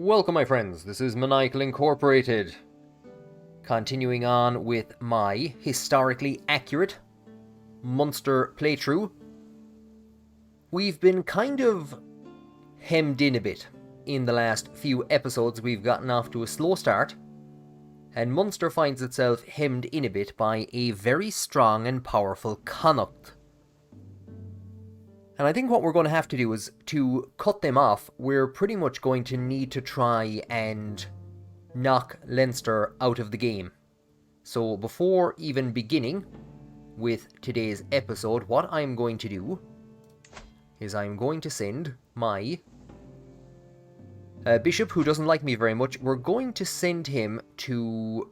Welcome my friends, this is Maniacal Incorporated. Continuing on with my historically accurate Munster playthrough. We've been kind of hemmed in a bit. In the last few episodes we've gotten off to a slow start, and Munster finds itself hemmed in a bit by a very strong and powerful Connacht. And I think what we're going to have to do is, to cut them off, we're pretty much going to need to try and knock Leinster out of the game. So before even beginning with today's episode, what I'm going to do is I'm going to send my bishop, who doesn't like me very much, we're going to send him to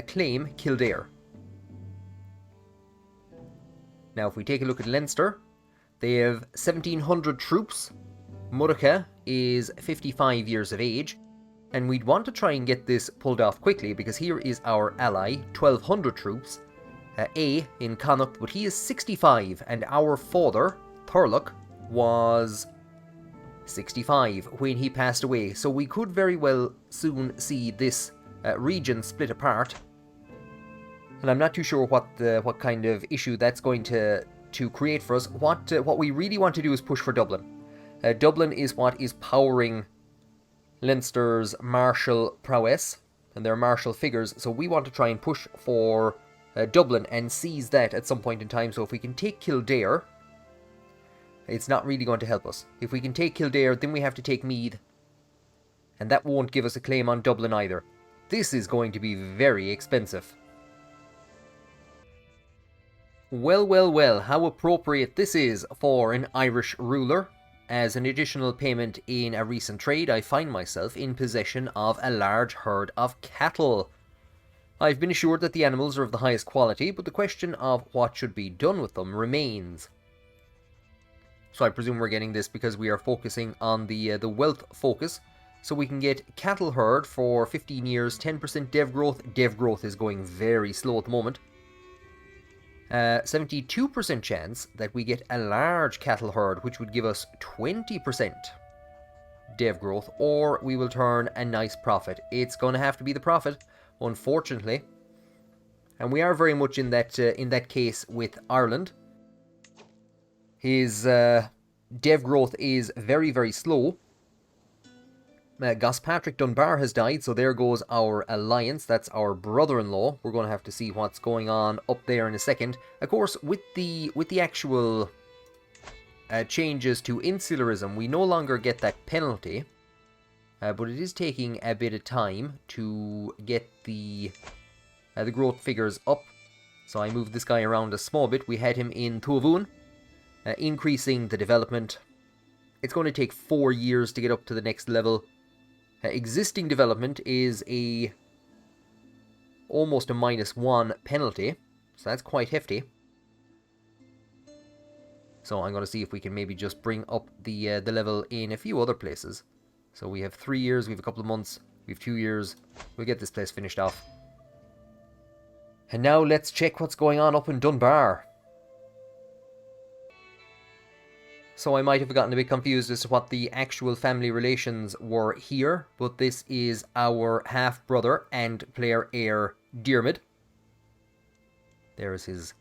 claim Kildare. Now if we take a look at Leinster, they have 1,700 troops. Murchad is 55 years of age, and we'd want to try and get this pulled off quickly because here is our ally, 1,200 troops, in Connacht, but he is 65, and our father, Toirdelbach, was 65 when he passed away, so we could very well soon see this region split apart, and I'm not too sure what kind of issue that's going to create for us. What we really want to do is push for Dublin. Dublin is what is powering Leinster's martial prowess and their martial figures, so we want to try and push for Dublin and seize that at some point in time. So if we can take Kildare, it's not really going to help us. If we can take Kildare, then we have to take Meath, and that won't give us a claim on Dublin either. This is going to be very expensive. Well, how appropriate this is for an Irish ruler. As an additional payment in a recent trade, I find myself in possession of a large herd of cattle. I've been assured that the animals are of the highest quality, but the question of what should be done with them remains. So I presume we're getting this because we are focusing on the wealth focus. So we can get cattle herd for 15 years, 10% dev growth. Dev growth is going very slow at the moment. 72% chance that we get a large cattle herd, which would give us 20% dev growth, or we will turn a nice profit. It's going to have to be the profit, unfortunately, and we are very much in that case with Ireland. His dev growth is very, very slow. Patrick Dunbar has died, so there goes our alliance. That's our brother-in-law. We're going to have to see what's going on up there in a second. Of course, with the actual changes to insularism, we no longer get that penalty, but it is taking a bit of time to get the growth figures up. So I moved this guy around a small bit. We had him in Tuavun, increasing the development. It's going to take 4 years to get up to the next level. Existing development is almost a -1 penalty, so that's quite hefty. So I'm going to see if we can maybe just bring up the level in a few other places. So we have 3 years, we have a couple of months, we have 2 years. We'll get this place finished off. And now let's check what's going on up in Dunbar. So I might have gotten a bit confused as to what the actual family relations were here, but this is our half-brother and player heir, Diarmid. There's his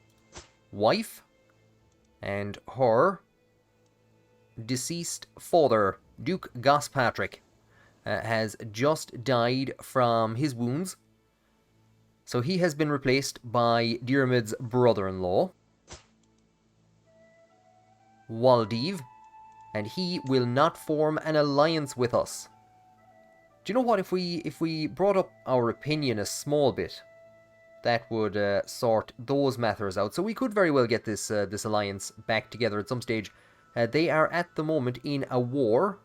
wife, and her deceased father, Duke Patrick, has just died from his wounds. So he has been replaced by Diarmid's brother-in-law, Waldev, and he will not form an alliance with us. Do you know what? If we brought up our opinion a small bit, that would sort those matters out. So we could very well get this alliance back together at some stage. They are at the moment in a war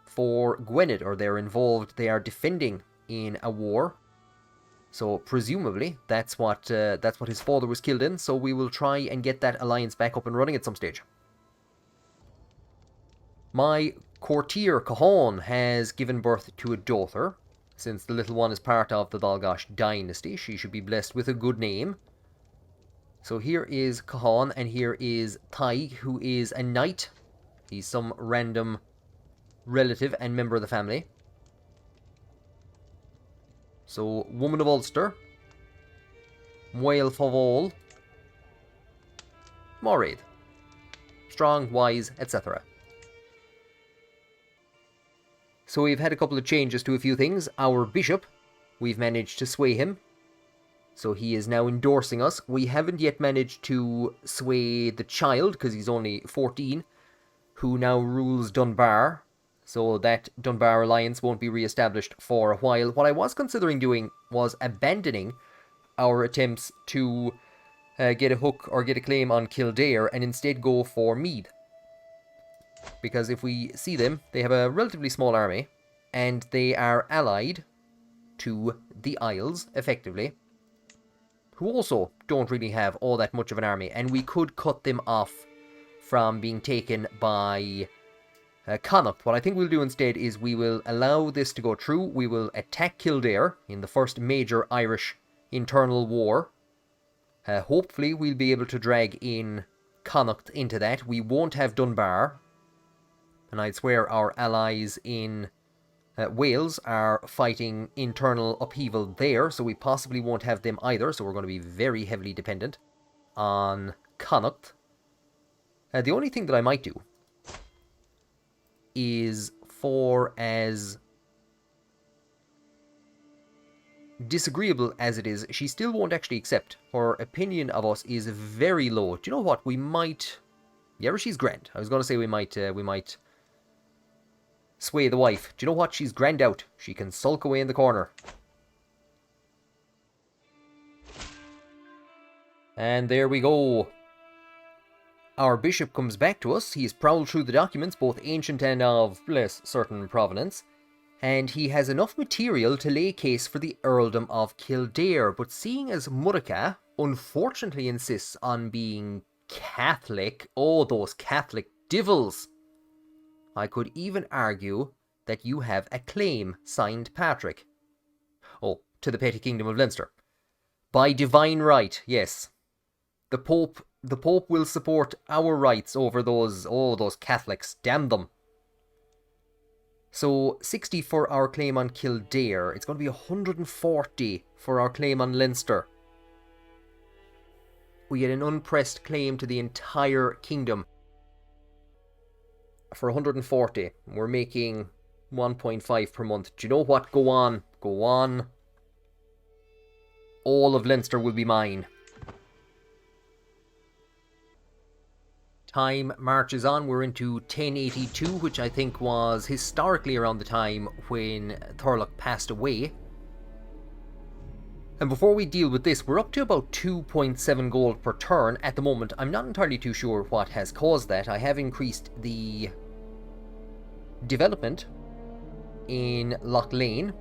for Gwynedd, or they're involved. They are defending in a war. So presumably that's what his father was killed in. So we will try and get that alliance back up and running at some stage. My courtier Cahan has given birth to a daughter. Since the little one is part of the Toirdelbach dynasty, she should be blessed with a good name. So here is Cahan, and here is Taig, who is a knight. He's some random relative and member of the family. So, Woman of Ulster, Moel Favol, Moraid. Strong, wise, etc. So we've had a couple of changes to a few things. Our bishop, we've managed to sway him. So he is now endorsing us. We haven't yet managed to sway the child, because he's only 14, who now rules Dunbar. So that Dunbar alliance won't be re-established for a while. What I was considering doing was abandoning our attempts to get a hook or get a claim on Kildare and instead go for Meath. Because if we see them, they have a relatively small army, and they are allied to the Isles, effectively, who also don't really have all that much of an army, and we could cut them off from being taken by Connacht. What I think we'll do instead is we will allow this to go through. We will attack Kildare in the first major Irish internal war. Hopefully we'll be able to drag in Connacht into that. We won't have Dunbar. And I'd swear our allies in Wales are fighting internal upheaval there, so we possibly won't have them either, so we're going to be very heavily dependent on Connacht. The only thing that I might do is, for as disagreeable as it is, she still won't actually accept. Her opinion of us is very low. Do you know what? We might... Yeah, she's grand. I was going to say we might sway the wife. Do you know what? She's grand out. She can sulk away in the corner. And there we go. Our bishop comes back to us. He's prowled through the documents, both ancient and of less certain provenance. And he has enough material to lay case for the earldom of Kildare. But seeing as Murchad unfortunately insists on being Catholic, oh, those Catholic divils, I could even argue that you have a claim, signed Patrick. Oh, to the petty kingdom of Leinster. By divine right, yes. The Pope will support our rights over those Catholics, damn them. So, 60 for our claim on Kildare. It's going to be 140 for our claim on Leinster. We get an unpressed claim to the entire kingdom for 140. We're making 1.5 per month. Do you know what? Go on. Go on. All of Leinster will be mine. Time marches on. We're into 1082, which I think was historically around the time when Toirdelbach passed away. And before we deal with this, we're up to about 2.7 gold per turn at the moment. I'm not entirely too sure what has caused that. I have increased the development in Loch Lane.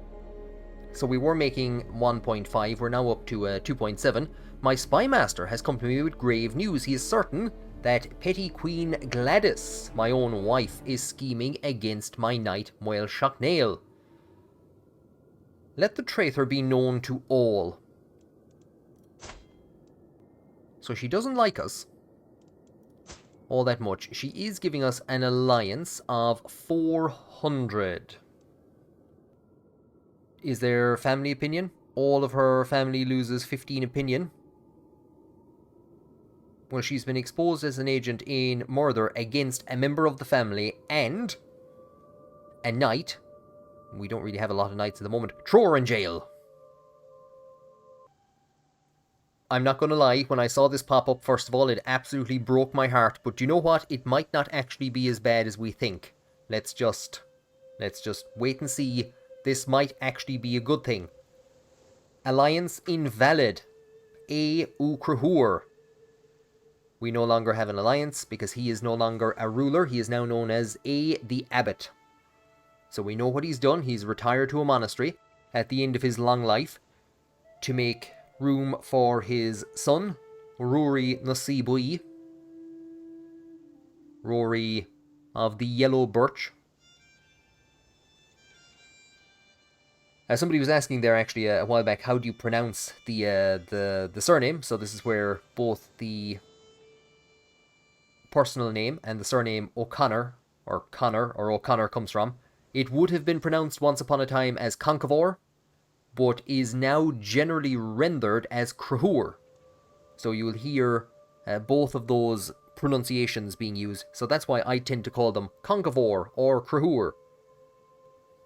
So we were making 1.5, we're now up to 2.7. My spy master has come to me with grave news. He is certain that Petty Queen Gladys, my own wife, is scheming against my knight Moel Shocknail. Let the traitor be known to all. So she doesn't like us all that much. She is giving us an alliance of 400. Is there family opinion? All of her family loses 15 opinion. Well, she's been exposed as an agent in murder against a member of the family and a knight. We don't really have a lot of knights at the moment. Throw her in jail. I'm not going to lie, when I saw this pop up, first of all, it absolutely broke my heart. But do you know what? It might not actually be as bad as we think. Let's just wait and see. This might actually be a good thing. Alliance invalid. A. Ukrahur. We no longer have an alliance because he is no longer a ruler. He is now known as A. the Abbot. So we know what he's done. He's retired to a monastery at the end of his long life to make room for his son, Rory Nasibui. Rory of the Yellow Birch. Somebody was asking there actually a while back, how do you pronounce the surname? So this is where both the personal name and the surname O'Connor or Connor or O'Connor comes from. It would have been pronounced once upon a time as Concavore, but is now generally rendered as Crahur. So you will hear both of those pronunciations being used. So that's why I tend to call them Concavor or Crahur.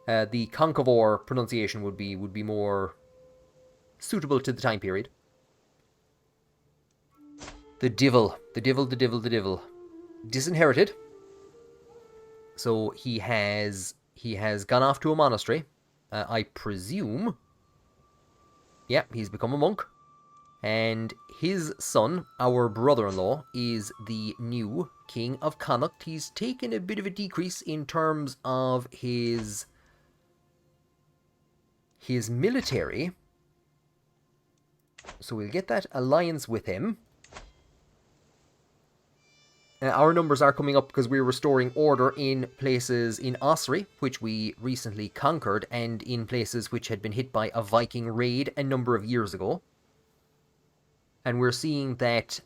The Concavor pronunciation would be more suitable to the time period. The Divil. Disinherited. So he has gone off to a monastery. I presume. Yeah, he's become a monk. And his son, our brother-in-law, is the new King of Connacht. He's taken a bit of a decrease in terms of his military. So we'll get that alliance with him. Our numbers are coming up because we're restoring order in places in Ossory, which we recently conquered, and in places which had been hit by a Viking raid a number of years ago. And we're seeing that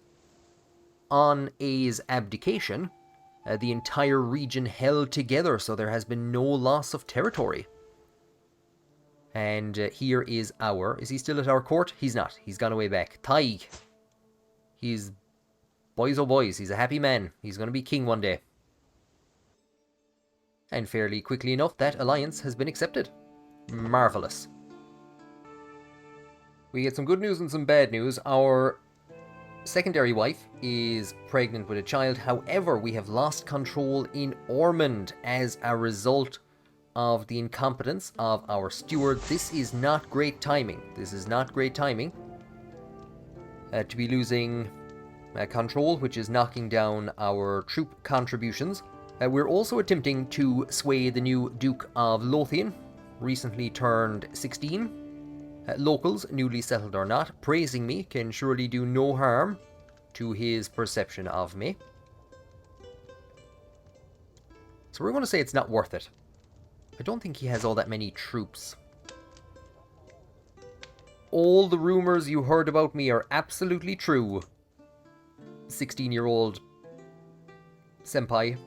on A's abdication, the entire region held together, so there has been no loss of territory. And here is is he still at our court? He's not. He's gone away back. Taig. He's, boys oh boys, he's a happy man. He's going to be king one day. And fairly quickly enough, that alliance has been accepted. Marvellous. We get some good news and some bad news. Our secondary wife is pregnant with a child. However, we have lost control in Ormond as a result of the incompetence of our steward. This is not great timing. To be losing control, which is knocking down our troop contributions. We're also attempting to sway the new Duke of Lothian, recently turned 16. Locals, newly settled or not, praising me can surely do no harm to his perception of me. So we're going to say it's not worth it. I don't think he has all that many troops. All the rumors you heard about me are absolutely true. 16-year-old senpai.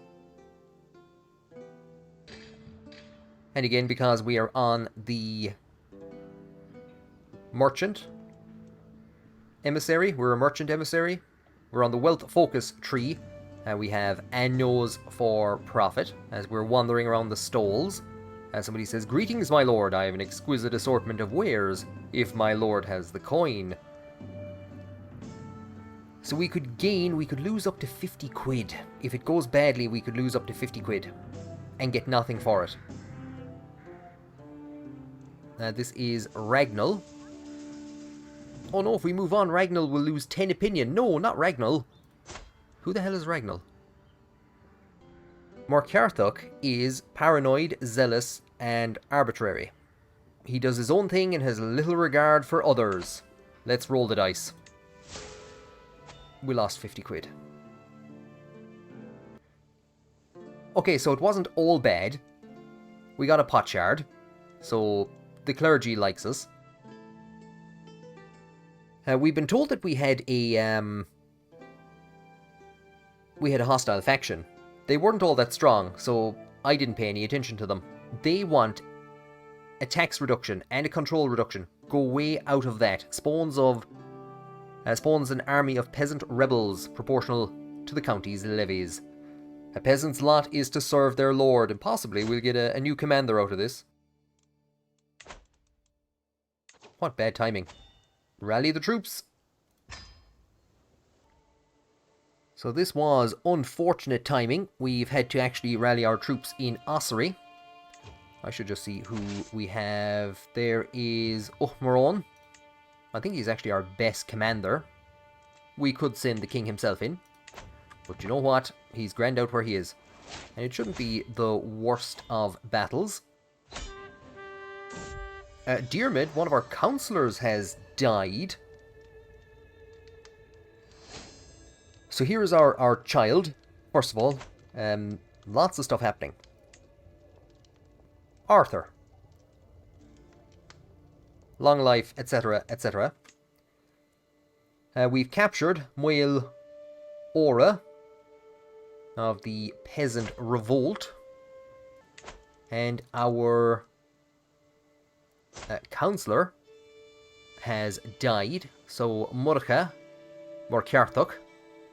And again, because we are on the merchant emissary, we're a merchant emissary. We're on the wealth focus tree. We have annos for profit as we're wandering around the stalls. Somebody says, "Greetings, my lord. I have an exquisite assortment of wares, if my lord has the coin." So we could lose up to 50 quid. If it goes badly, we could lose up to 50 quid and get nothing for it. This is Ragnall. Oh no, if we move on, Ragnall will lose 10 opinion. No, not Ragnall. Who the hell is Ragnall? Morcarthuk is paranoid, zealous, and arbitrary. He does his own thing and has little regard for others. Let's roll the dice. We lost 50 quid. Okay, so it wasn't all bad. We got a potsherd. So the clergy likes us. We've been told that we had a hostile faction. They weren't all that strong, so I didn't pay any attention to them. They want a tax reduction and a control reduction. Go way out of that. Spawns an army of peasant rebels proportional to the county's levies. A peasant's lot is to serve their lord, and possibly we'll get a new commander out of this. What bad timing. Rally the troops. So this was unfortunate timing. We've had to actually rally our troops in Ossory. I should just see who we have. There is Uchmaron. I think he's actually our best commander. We could send the king himself in. But you know what? He's grand out where he is. And it shouldn't be the worst of battles. Diarmid, one of our councillors, has died. So here is our child. First of all, lots of stuff happening. Arthur. Long life, etc., etc. We've captured Muel Ora of the Peasant Revolt. And our councillor has died, so Murchad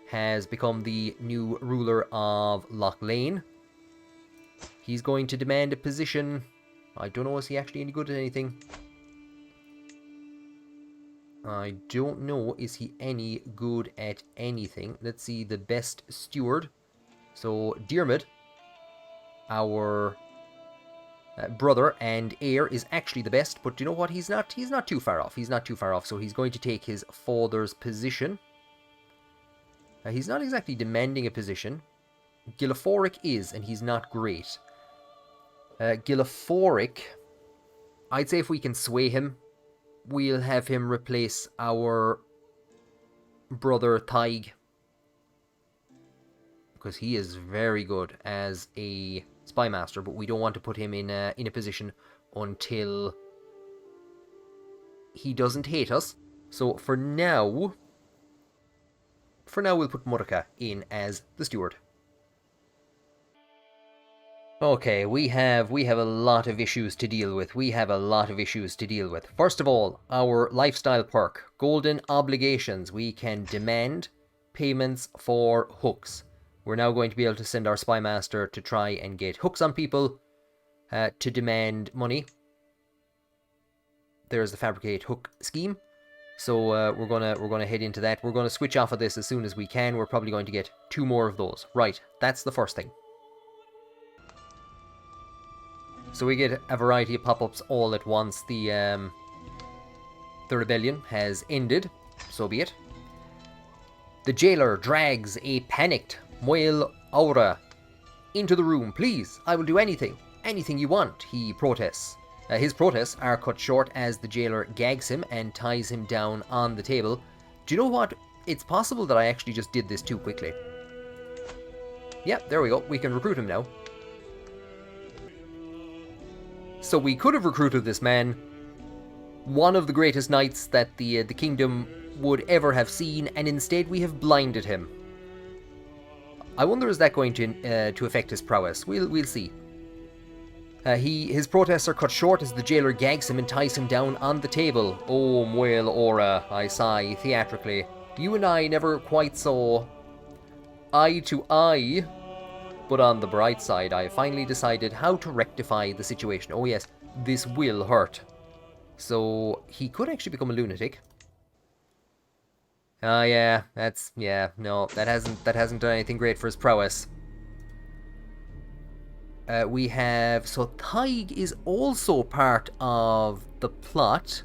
has become the new ruler of Loch Lane. He's going to demand a position. I don't know, is he actually any good at anything? I don't know, is he any good at anything? Let's see, the best steward. So, Diarmid, our brother and heir, is actually the best, but you know what, he's not too far off. He's not too far off, so he's going to take his father's position. He's not exactly demanding a position. Gilaforic is, and he's not great. Gilaforic, I'd say if we can sway him, we'll have him replace our brother Thaig, because he is very good as a spy master, but we don't want to put him in a position until he doesn't hate us. So for now we'll put Murchad in as the steward. Okay, we have a lot of issues to deal with. First of all, our lifestyle perk, golden obligations. We can demand payments for hooks. We're now going to be able to send our spy master to try and get hooks on people to demand money. There's the fabricate hook scheme. So we're gonna head into that. We're gonna switch off of this as soon as we can. We're probably going to get 2 more of those. Right, that's the first thing. So we get a variety of pop-ups all at once. The rebellion has ended, so be it. The jailer drags a panicked Moel Aura into the room. Please, I will do anything you want, he protests. His protests are cut short as the jailer gags him and ties him down on the table. Do you know what? It's possible that I actually just did this too quickly. Yeah, there we go. We can recruit him now. So we could have recruited this man, one of the greatest knights that the kingdom would ever have seen, and instead we have blinded him. I wonder, is that going to affect his prowess? We'll see. His protests are cut short as the jailer gags him and ties him down on the table. Oh, Moel Aura, I sigh theatrically. You and I never quite saw eye to eye. But on the bright side, I finally decided how to rectify the situation. Oh yes, this will hurt. So, he could actually become a lunatic. Yeah, no, that hasn't done anything great for his prowess. We have, so Thaig is also part of the plot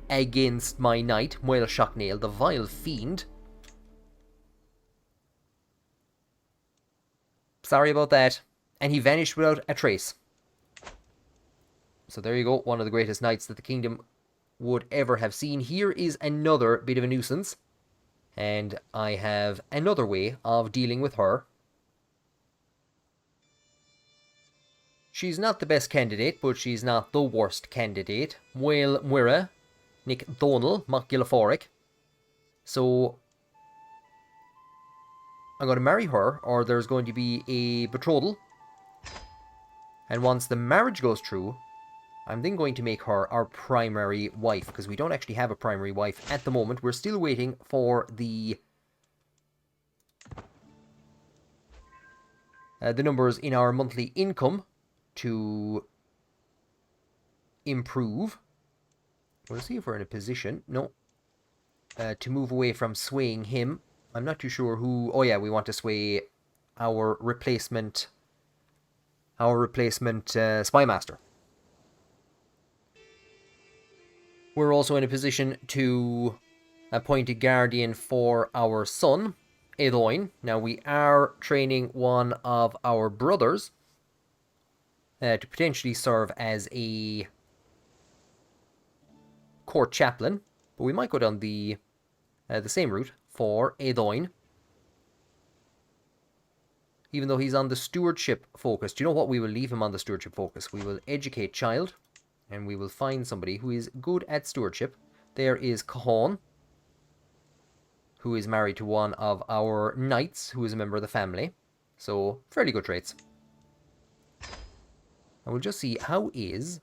against my knight, Moel Shocknail, the vile fiend. Sorry about that. And he vanished without a trace. So there you go, one of the greatest knights that the kingdom would ever have seen. Here is another bit of a nuisance. And I have another way of dealing with her. She's not the best candidate, but she's not the worst candidate. Moel Muire, Nick Donal, Mac Gilaforic. So I'm going to marry her, or there's going to be a betrothal. And once the marriage goes through, I'm then going to make her our primary wife, because we don't actually have a primary wife at the moment. We're still waiting for the numbers in our monthly income to improve. We'll see if we're in a position, no, to move away from swaying him. I'm not too sure who. Oh yeah, we want to sway our replacement spy master. We're also in a position to appoint a guardian for our son, Edoin. Now we are training one of our brothers to potentially serve as a court chaplain, but we might go down the same route for Edoin, even though he's on the stewardship focus. Do you know what? We will leave him on the stewardship focus. We will educate child, and we will find somebody who is good at stewardship. There is Cahan, who is married to one of our knights, who is a member of the family. So, fairly good traits. And we'll just see, how is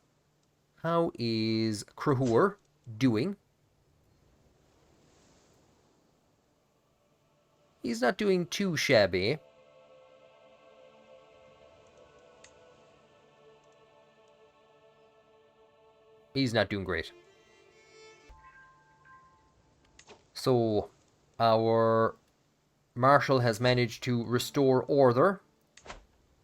How is Cahor doing? He's not doing too shabby. He's not doing great. So, our Marshal has managed to restore order.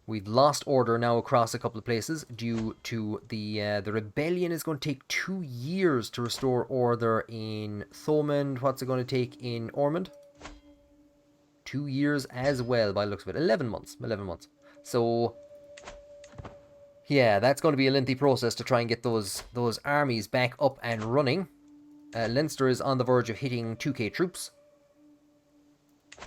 We've lost order now across a couple of places due to the rebellion is going to take 2 years to restore order in Thomond. What's it going to take in Ormond? 2 years as well, by the looks of it. 11 months. 11 months. So, yeah, that's going to be a lengthy process to try and get those armies back up and running. Leinster is on the verge of hitting 2k troops,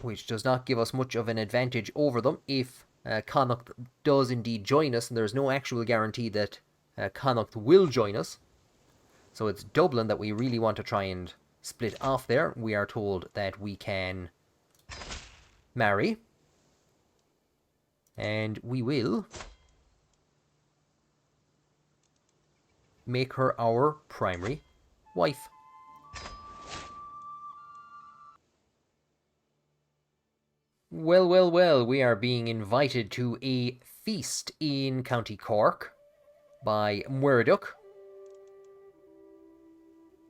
which does not give us much of an advantage over them if Connacht does indeed join us, and there's no actual guarantee that Connacht will join us. So it's Dublin that we really want to try and split off there. We are told that we can marry, and we will make her our primary wife. Well, well, well, we are being invited to a feast in County Cork by Murchad.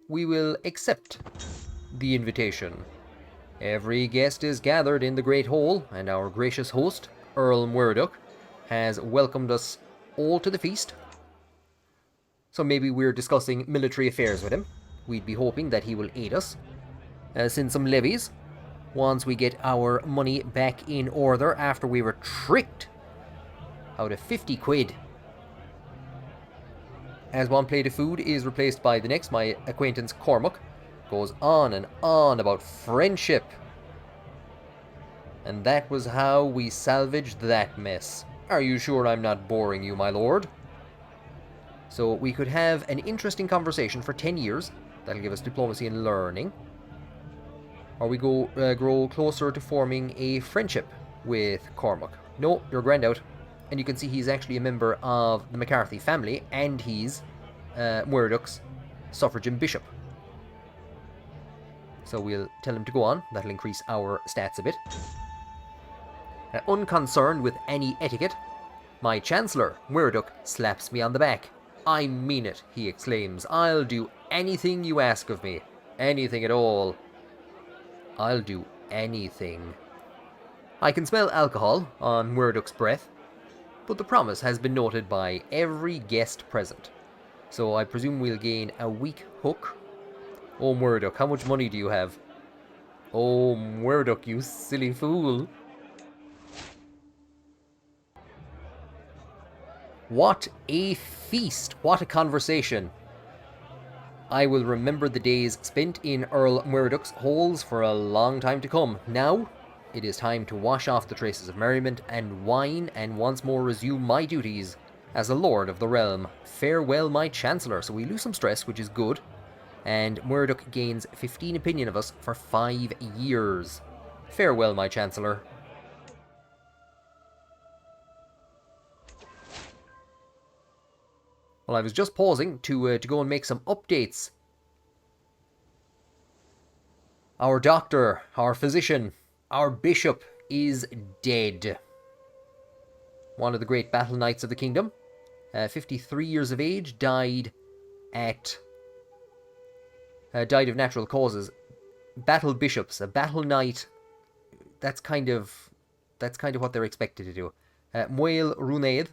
We will accept the invitation. Every guest is gathered in the Great Hall, and our gracious host, Earl Murchad, has welcomed us all to the feast. So maybe we're discussing military affairs with him. We'd be hoping that he will aid us. Send some levies. Once we get our money back in order after we were tricked out of 50 quid. As one plate of food is replaced by the next, my acquaintance Cormac goes on and on about friendship. And that was how we salvaged that mess. Are you sure I'm not boring you, my lord? So we could have an interesting conversation for 10 years. That'll give us diplomacy and learning. Or we grow closer to forming a friendship with Cormac. No, you're grand out. And you can see he's actually a member of the McCarthy family, and he's Murdoch's suffragan bishop. So we'll tell him to go on. That'll increase our stats a bit. Unconcerned with any etiquette, my Chancellor, Murchad, slaps me on the back. I mean it, he exclaims. I'll do anything you ask of me. Anything at all. I'll do anything. I can smell alcohol on Murdoch's breath, but the promise has been noted by every guest present. So I presume we'll gain a weak hook. Oh, Murchad, how much money do you have? Oh, Murchad, you silly fool. What a feast! What a conversation! I will remember the days spent in Earl Murdoch's halls for a long time to come. Now, it is time to wash off the traces of merriment and wine and once more resume my duties as a lord of the realm. Farewell, my Chancellor. So we lose some stress, which is good. And Murchad gains 15 opinion of us for 5 years. Farewell, my Chancellor. Well, I was just pausing to go and make some updates. Our doctor, our physician, our bishop is dead. One of the great battle knights of the kingdom, 53 years of age, died of natural causes. Battle bishops, a battle knight. That's kind of what they're expected to do. Moel Runaid.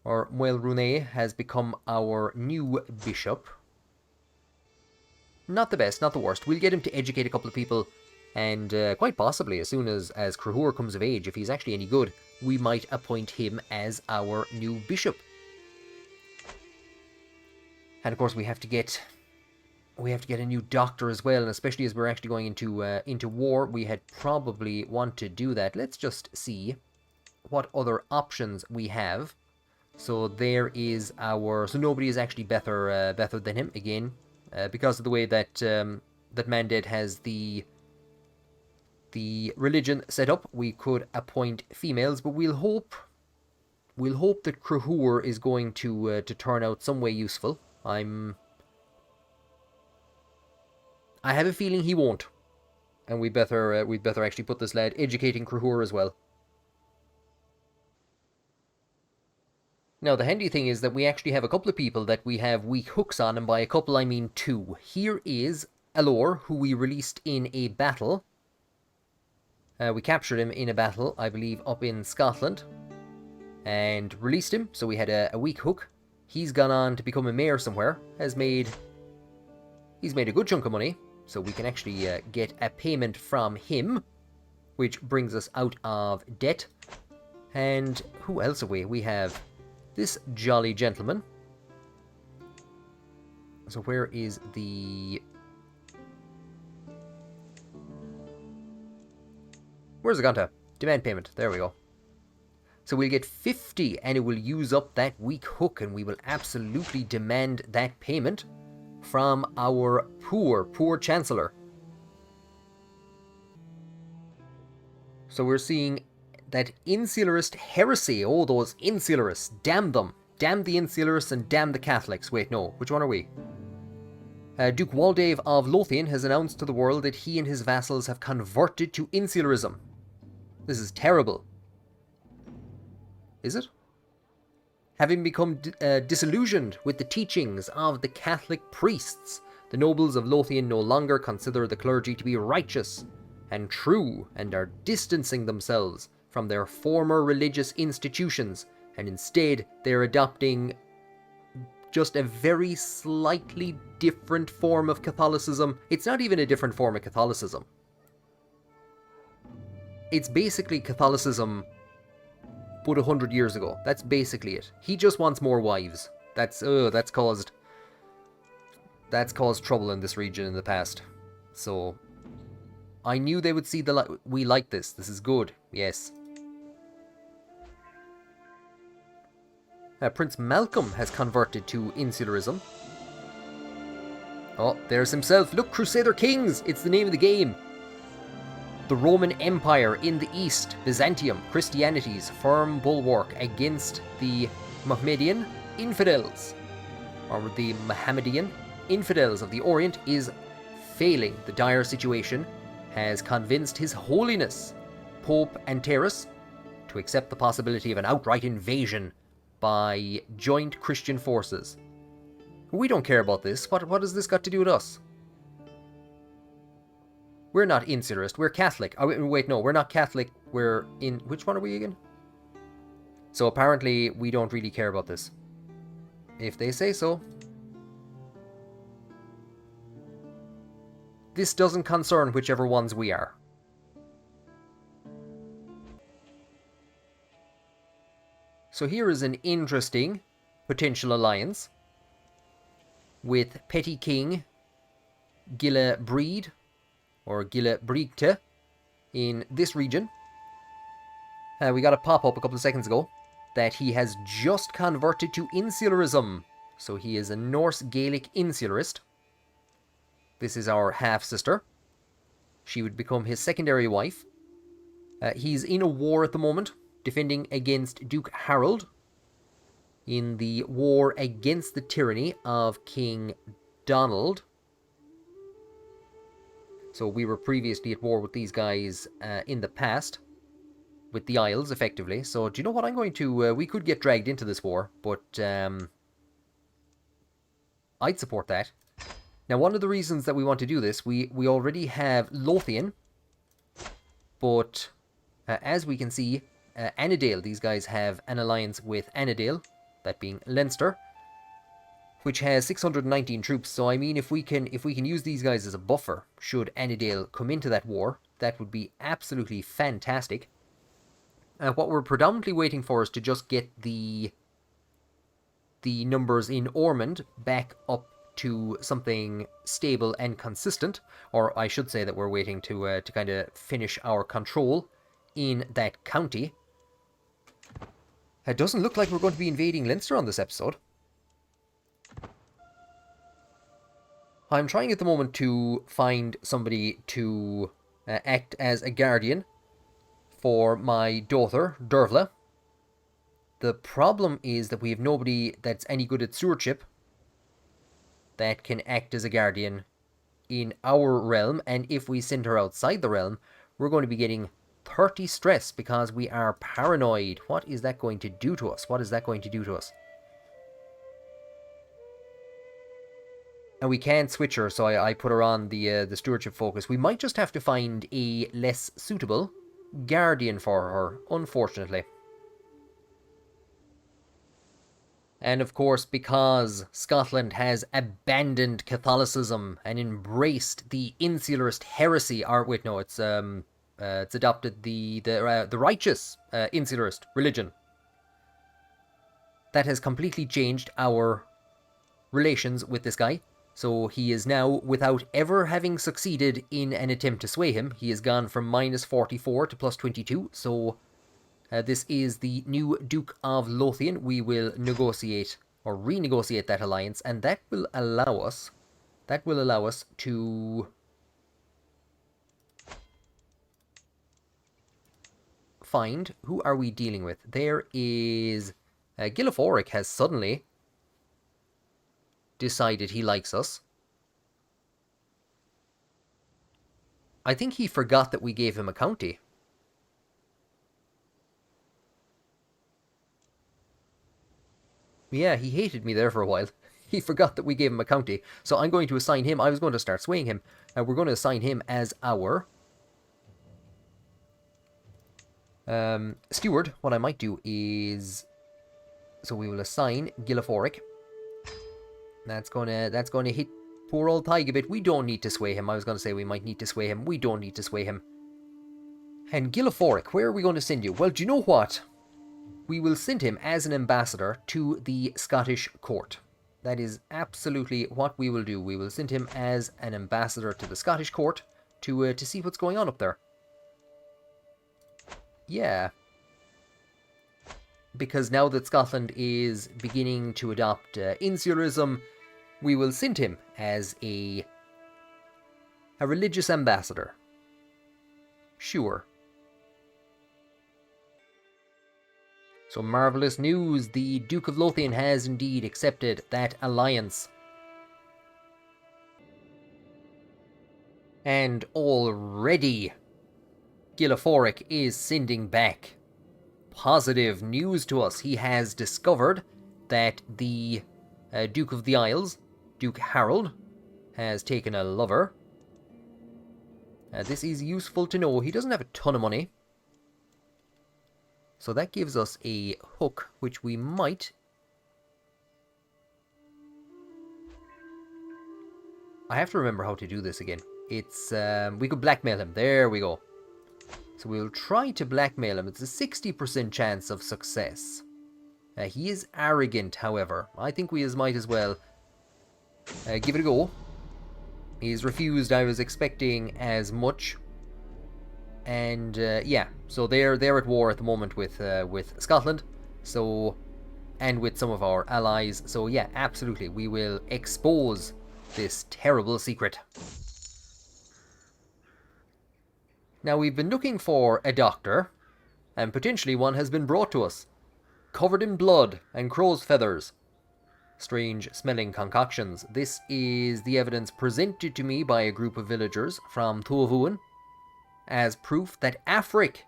Or Moel Rune has become our new bishop. Not the best, not the worst. We'll get him to educate a couple of people, and quite possibly, as soon as Cahor comes of age, if he's actually any good, we might appoint him as our new bishop. And of course, we have to get a new doctor as well, and especially as we're actually going into war, we had probably want to do that. Let's just see what other options we have. So there is so nobody is actually better than him again, because of the way that that Mandate has the religion set up. We could appoint females, but we'll hope we'll hope that Cahur is going to turn out some way useful. I have a feeling he won't. And we'd better actually put this lad educating Cahur as well. Now, the handy thing is that we actually have a couple of people that we have weak hooks on, and by a couple I mean two. Here is Alor, who we released in a battle. We captured him in a battle, I believe, up in Scotland, and released him, so we had a weak hook. He's gone on to become a mayor somewhere, he's made a good chunk of money, so we can actually get a payment from him, which brings us out of debt. And who else away? We have this jolly gentleman. So where is the... Where's it gone to? Demand payment. There we go. So we'll get 50 and it will use up that weak hook, and we will absolutely demand that payment from our poor Chancellor. So we're seeing that insularist heresy. Oh, those insularists. Damn them. Damn the insularists and damn the Catholics. Wait, no. Which one are we? Duke Waldave of Lothian has announced to the world that he and his vassals have converted to insularism. This is terrible. Is it? Having become disillusioned with the teachings of the Catholic priests, the nobles of Lothian no longer consider the clergy to be righteous and true, and are distancing themselves from their former religious institutions, and instead they're adopting just a very slightly different form of Catholicism. It's not even a different form of Catholicism. It's basically Catholicism, but 100 years ago. That's basically it. He just wants more wives. That's caused trouble in this region in the past. So I knew they would see we like this. This is good. Yes. Prince Malcolm has converted to insularism. Oh, there's himself. Look, Crusader Kings! It's the name of the game. The Roman Empire in the east, Byzantium, Christianity's firm bulwark against the Mohammedan infidels, or the Mohammedan infidels of the Orient, is failing. The dire situation has convinced His Holiness, Pope Antares, to accept the possibility of an outright invasion by joint Christian forces. We don't care about this. What has this got to do with us? We're not insularist. We're Catholic. Oh, wait, no, we're not Catholic. We're in... Which one are we again? So apparently we don't really care about this. If they say so. This doesn't concern whichever ones we are. So here is an interesting potential alliance with Petty King Gilla Breed, or Gilla Brigte, in this region. We got a pop-up a couple of seconds ago that he has just converted to insularism. So he is a Norse Gaelic insularist. This is our half-sister. She would become his secondary wife. He's in a war at the moment, defending against Duke Harold in the war against the tyranny of King Donald. So we were previously at war with these guys in the past, with the Isles, effectively. So do you know what I'm going to... we could get dragged into this war, but I'd support that. Now, one of the reasons that we want to do this, we already have Lothian, but as we can see, Annandale, these guys have an alliance with Annandale, that being Leinster, which has 619 troops. So I mean, if we can use these guys as a buffer, should Annandale come into that war, that would be absolutely fantastic. What we're predominantly waiting for is to just get the numbers in Ormond back up to something stable and consistent, or I should say that we're waiting to kind of finish our control in that county. It doesn't look like we're going to be invading Leinster on this episode. I'm trying at the moment to find somebody to act as a guardian for my daughter, Dervla. The problem is that we have nobody that's any good at stewardship that can act as a guardian in our realm, and if we send her outside the realm, we're going to be getting 30 stress because we are paranoid. What is that going to do to us? What is that going to do to us? And we can't switch her, so I put her on the stewardship focus. We might just have to find a less suitable guardian for her, unfortunately. And of course, because Scotland has abandoned Catholicism and embraced the insularist heresy, or wait, no, it's adopted the righteous insularist religion. That has completely changed our relations with this guy. So he is now, without ever having succeeded in an attempt to sway him, he has gone from minus 44 to plus 22. So this is the new Duke of Lothian. We will negotiate or renegotiate that alliance, and that will allow us to find, who are we dealing with? There is Gilliforic has suddenly decided he likes us. I think he forgot that we gave him a county. Yeah, he hated me there for a while. He forgot that we gave him a county. So I'm going to assign him. I was going to start swaying him. We're going to assign him as our steward. What I might do is, so we will assign Gilliforic. That's gonna hit poor old Tig a bit. We don't need to sway him. I was gonna say we might need to sway him. We don't need to sway him. And Gilliforic, where are we going to send you? Well, do you know what? We will send him as an ambassador to the Scottish court. That is absolutely what we will do. We will send him as an ambassador to the Scottish court to see what's going on up there. Yeah. Because now that Scotland is beginning to adopt insularism, we will send him as a religious ambassador. Sure. So marvellous news, the Duke of Lothian has indeed accepted that alliance. And already, Gilliforic is sending back positive news to us. He has discovered that the Duke of the Isles, Duke Harold, has taken a lover. This is useful to know. He doesn't have a ton of money. So that gives us a hook, which we might... I have to remember how to do this again. It's, we could blackmail him. There we go. So we'll try to blackmail him. It's a 60% chance of success. He is arrogant, however. I think we might as well give it a go. He's refused. I was expecting as much. And yeah, so they're at war at the moment with Scotland. So, and with some of our allies. So yeah, absolutely, we will expose this terrible secret. Now, we've been looking for a doctor, and potentially one has been brought to us, covered in blood and crow's feathers. Strange smelling concoctions. This is the evidence presented to me by a group of villagers from Toirdelbach as proof that Afric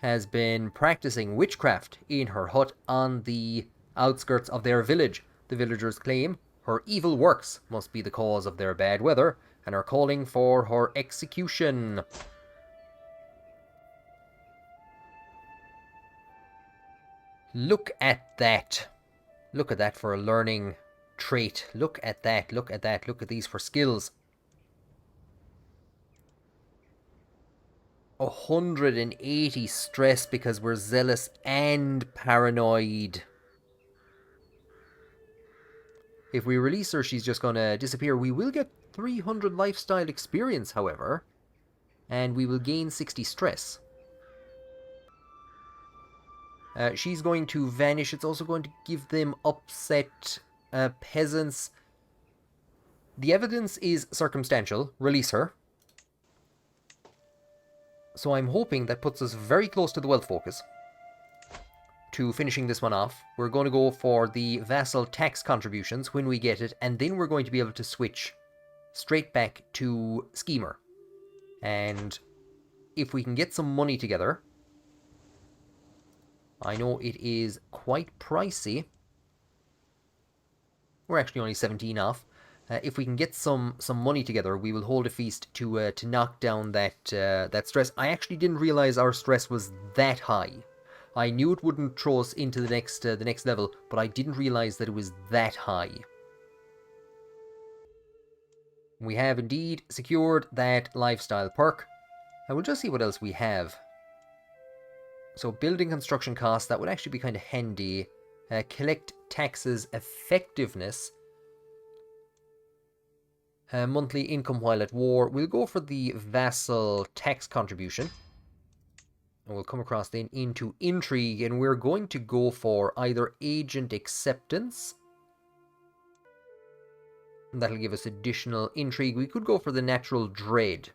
has been practicing witchcraft in her hut on the outskirts of their village. The villagers claim her evil works must be the cause of their bad weather and are calling for her execution. Look at that. Look at that for a learning trait. Look at that. Look at that. Look at these for skills. 180 stress because we're zealous and paranoid. If we release her, she's just gonna disappear. We will get 300 lifestyle experience, however, and we will gain 60 stress. She's going to vanish. It's also going to give them upset peasants. The evidence is circumstantial. Release her. So I'm hoping that puts us very close to the wealth focus. to finishing this one off. We're going to go for the vassal tax contributions when we get it, and then we're going to be able to switch straight back to Schemer. And if we can get some money together, I know it is quite pricey. We're actually only 17 off. If we can get some money together, we will hold a feast to knock down that stress. I actually didn't realize our stress was that high. I knew it wouldn't throw us into the next level, but I didn't realize that it was that high. We have indeed secured that lifestyle perk. I will just see what else we have. So building construction costs, that would actually be kind of handy. Collect taxes effectiveness. Monthly income while at war. We'll go for the vassal tax contribution. And we'll come across then into intrigue, and we're going to go for either agent acceptance. And that'll give us additional intrigue. We could go for the natural dread.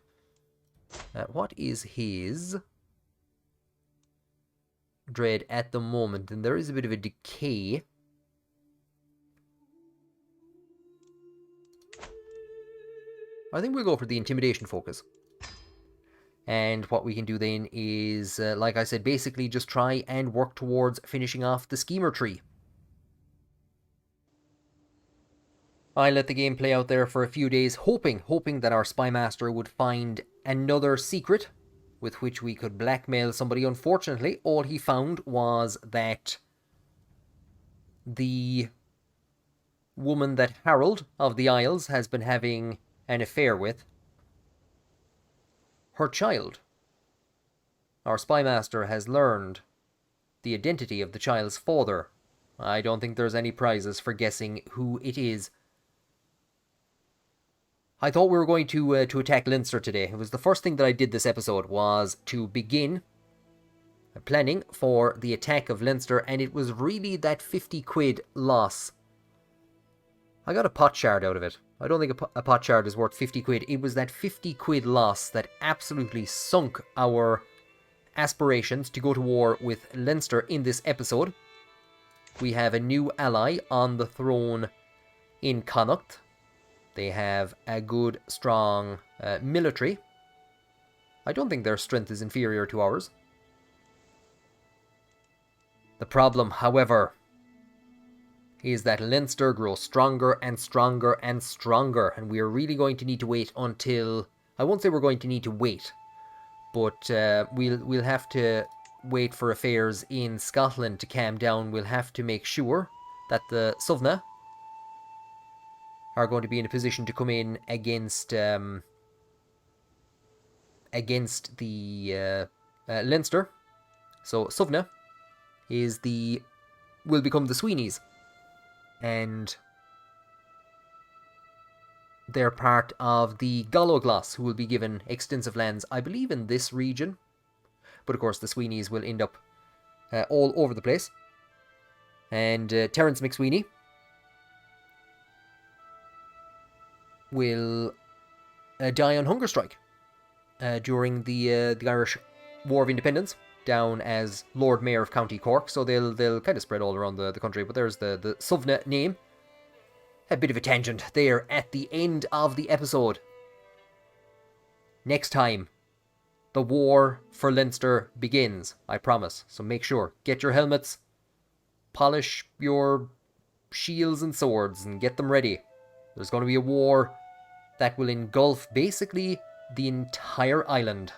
What is his dread at the moment? And there is a bit of a decay. I think we'll go for the intimidation focus. And what we can do then is, like I said, basically just try and work towards finishing off the schemer tree. I let the game play out there for a few days, hoping that our spy master would find another secret with which we could blackmail somebody. Unfortunately, all he found was that the woman that Harold of the Isles has been having an affair with, her child. Our spy master has learned the identity of the child's father. I don't think there's any prizes for guessing who it is. I thought we were going to attack Leinster today. It was the first thing that I did this episode, was to begin planning for the attack of Leinster, and it was really that 50 quid loss. I got a pot shard out of it. I don't think a pot shard is worth 50 quid. It was that 50 quid loss that absolutely sunk our aspirations to go to war with Leinster in this episode. We have a new ally on the throne in Connacht. They have a good, strong military. I don't think their strength is inferior to ours. The problem, however, is that Leinster grows stronger and stronger and stronger, and we are really going to need to wait until... I won't say we're going to need to wait, but we'll have to wait for affairs in Scotland to calm down. We'll have to make sure that the Suvna are going to be in a position to come in against the Leinster. So Suvna will become the Sweeneys, and they're part of the Galloglass, who will be given extensive lands, I believe, in this region. But of course, the Sweeneys will end up all over the place. And Terence McSweeney will die on hunger strike during the Irish War of Independence, down as Lord Mayor of County Cork. So they'll kind of spread all around the country. But there's the Suvna name. A bit of a tangent there at the end of the episode. Next time, the war for Leinster begins, I promise. So make sure, get your helmets, polish your shields and swords, and get them ready. There's going to be a war that will engulf basically the entire island.